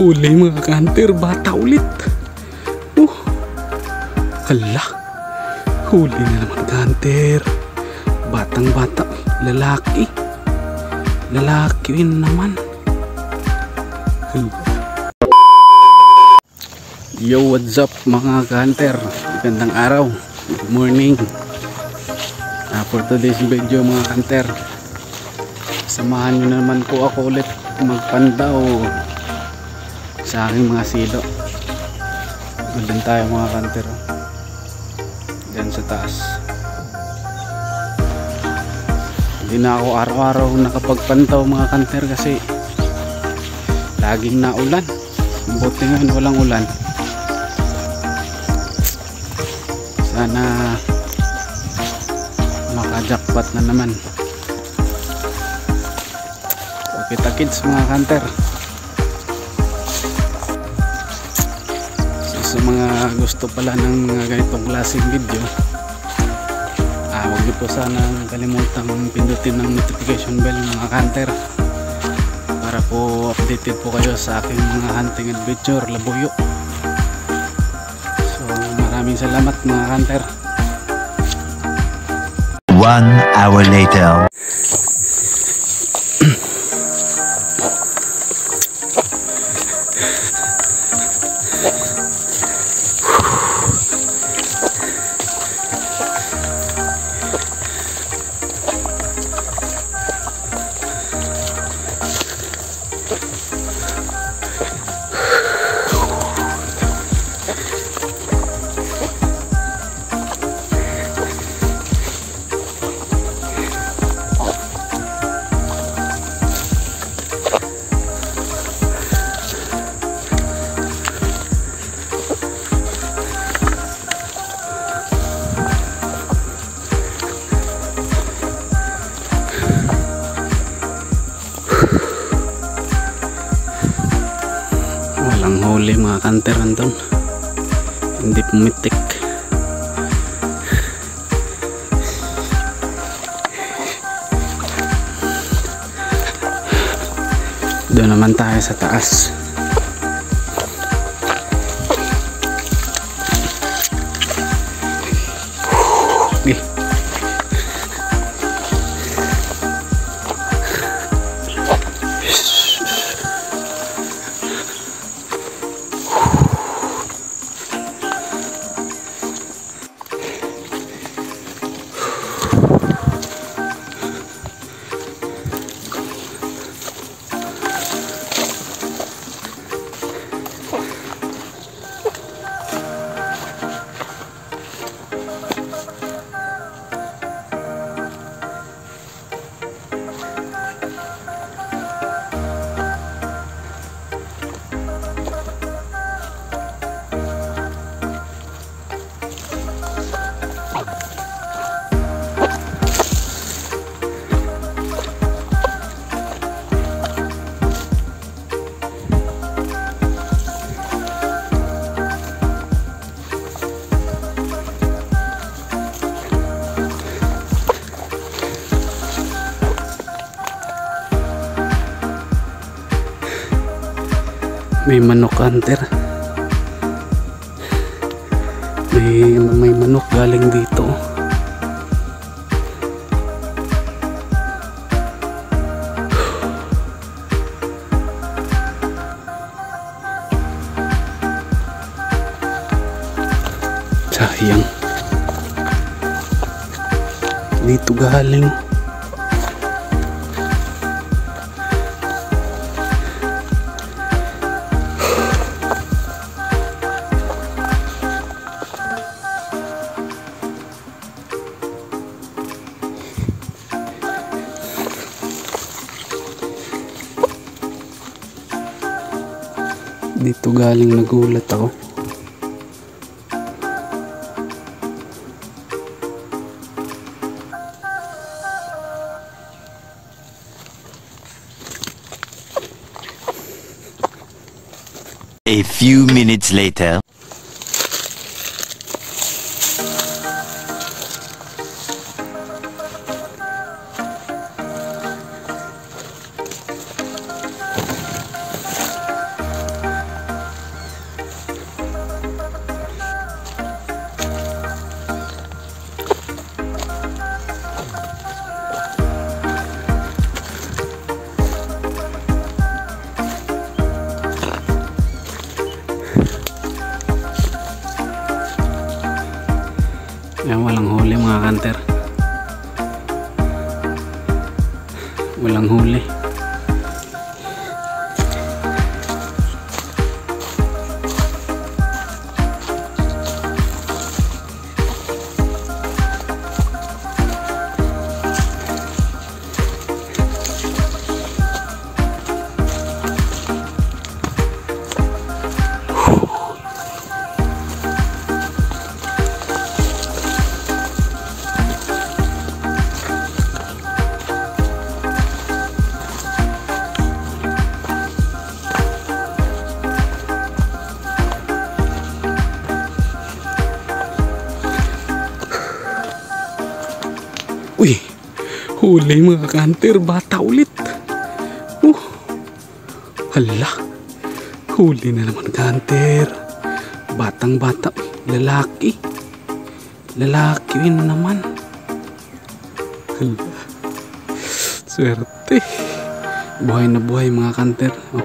Huli mga kanter, bata ulit. Hala, huli na naman kanter. Batang bata, lalaki. Lalaki rin naman. Yo, what's up mga kanter? Magandang araw, good morning. For today's video mga kanter, samahan nyo naman po ako ulit magpandaw sa aking mga silo. Doon tayo mga kanter, dyan sa taas. Hindi na ako araw-araw nakapagpantaw mga kanter kasi laging naulan. Buti ngayon walang ulan. Sana makajakpat na naman. Kita kids mga kanter. So, sa mga gusto pala ng mga ganitong klaseng video, huwag niyo po sana kalimutang pindutin ng notification bell mga kanter para po updated po kayo sa aking mga hunting adventure labuyo. So maraming salamat mga kanter. 1 hour later. Walang huli mga kanter andun. Hindi pumitik. Doon naman tayo sa taas. Okay. May manok kanter. May manok galing dito. Sayang. Dito galing. Dito galing, nagulat ako. A few minutes later. Yan, walang huli mga kanter. Walang huli. Uy, huli mga kanter, bata ulit. Hala, huli na naman kanter. Batang bata, lalaki. Lalaki rin naman. Hala, swerte. Buhay na buhay mga kanter. Oh.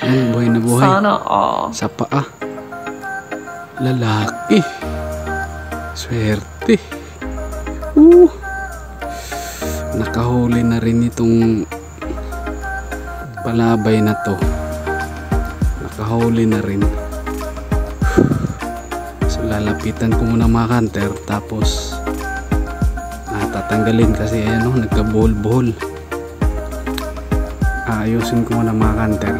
Yan, buhay na buhay. Sana all. Sa paa. Lalaki. Swerte. Nakahuli na rin itong palabay na to. Nakahuli na rin. So lalapitan ko muna mga kanter, tapos tatanggalin kasi ayan, nagka-buhol-buhol. Ayusin ko muna mga kanter.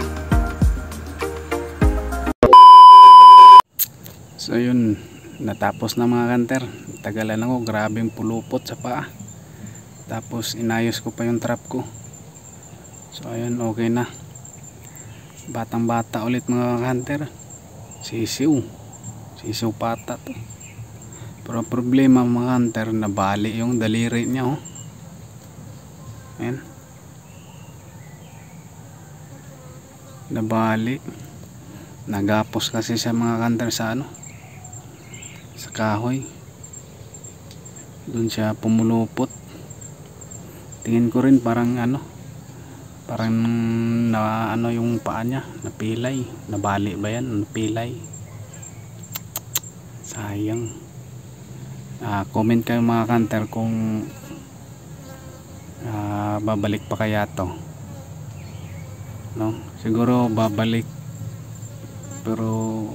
So yun, natapos na mga kanter. Tagalan ako, grabing pulupot sa paa. Tapos inayos ko pa yung trap ko. So ayun, okay na. Batang bata ulit mga kanter. Sisiw pata to. Pero problema mga kanter, nabali yung daliri niya. Ayan, nabali. Nagapos kasi sa mga kanter sa sa kahoy. Doon siya pumulupot. Tingin ko rin parang parang na yung paa niya, napilay. Nabali ba yan? Napilay. Sayang. Comment kayo mga kanter kung babalik pa kaya to. No? Siguro babalik, pero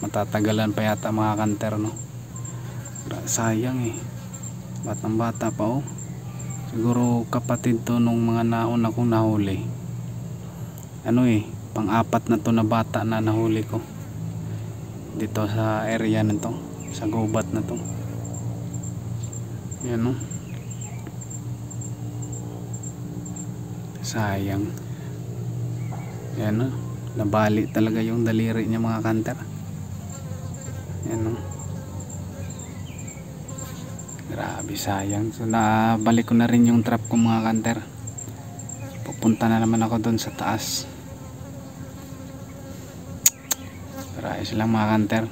matatagalan pa yata mga kanter, no? Sayang batang bata pa. Siguro kapatid to nung mga nauna kong nahuli. Pang-apat na to na bata na nahuli ko dito sa area na to, sa gubat na to. Yan, sayang. Yan, nabali talaga yung daliri niya mga kanter. Yan, grabe, sayang. So nabalik ko na rin yung trap ko mga kanter. Pupunta na naman ako doon sa taas. Pero ayos lang mga kanter.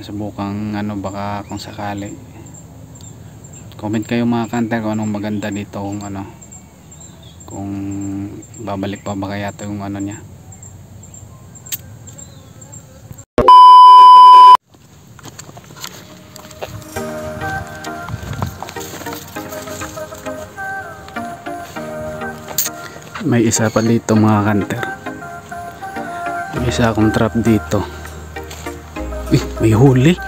Subukang baka kung sakali. Comment kayo mga kanter kung anong maganda dito, kung babalik pa ba kaya ito yung niya. May isa pa dito mga kanter. May isa akong trap dito. May huli.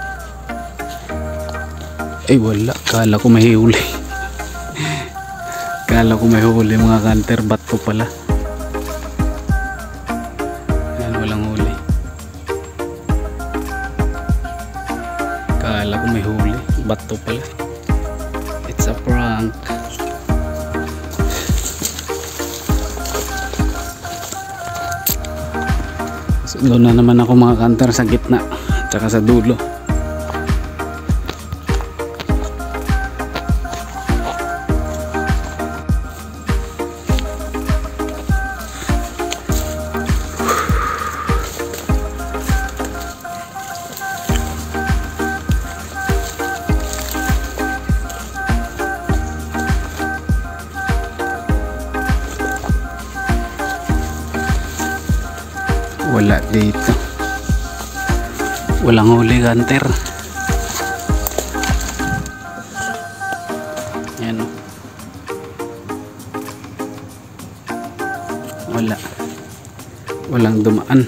Wala, kala ko may huli. Kala ko may huli mga kanter, bato pala. Yan, walang huli. Kala ko may huli, bato pala. It's a prank. So, doon na naman ako mga kanter, sa gitna tsaka sa dulo. Wala dito. Walang huli hunter. Yan. Walang dumaan.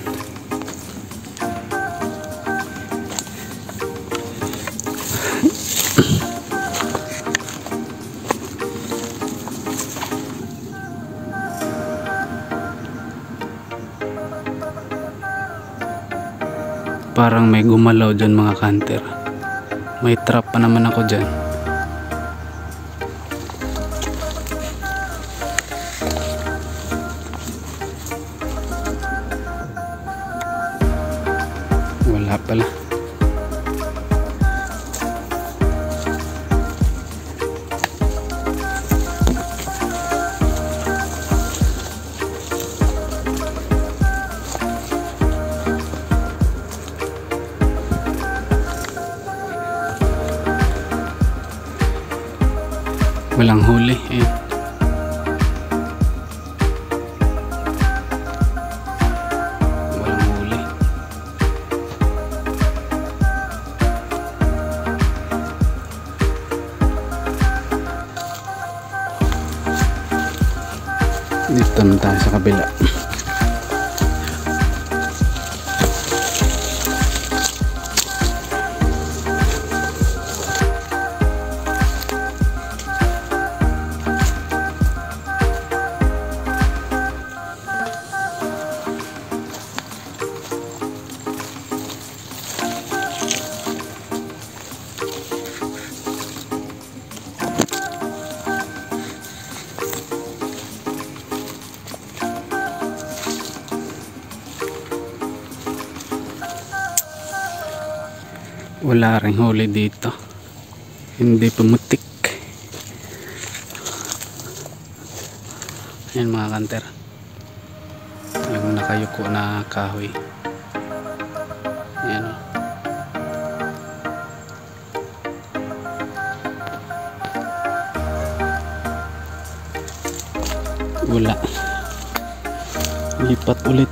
Parang may gumalaw dyan mga hunter. May trap pa naman ako dyan. Wala pala. Walang huli eh. Walang huli. Dito naman tayo sa kabila. Wala ring huli dito. Hindi pumutik. Ayan mga hunter. Yung nakayuko na kahoy. Ayan. Wala. Lipat ulit.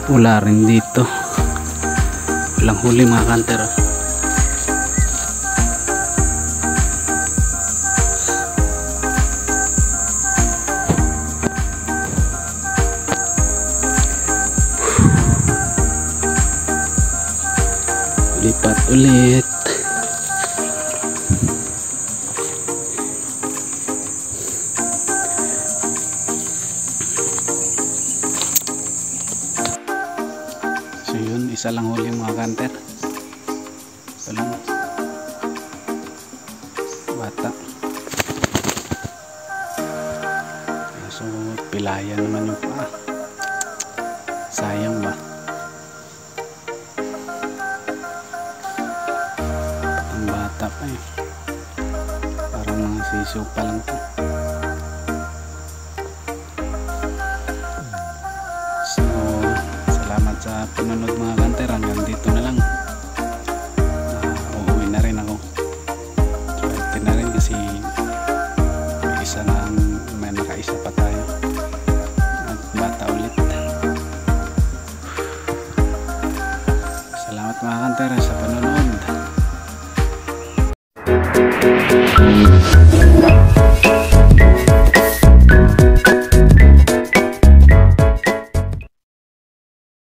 Wala rin dito. Walang huli mga hunter. Lipat ulit. So yun, isa lang huli mga hunter. Ito lang. Bata. So pilaya naman yung paa. Sayang ba? Ang bata pa eh. Parang mga sisiw pa lang to. Salamat sa panonood mga hunter. Hanggang dito na lang. Uuwi na rin ako. Swerte na rin kasi may isa na, may nakaisa pa tayo at bata ulit. Salamat mga hunter.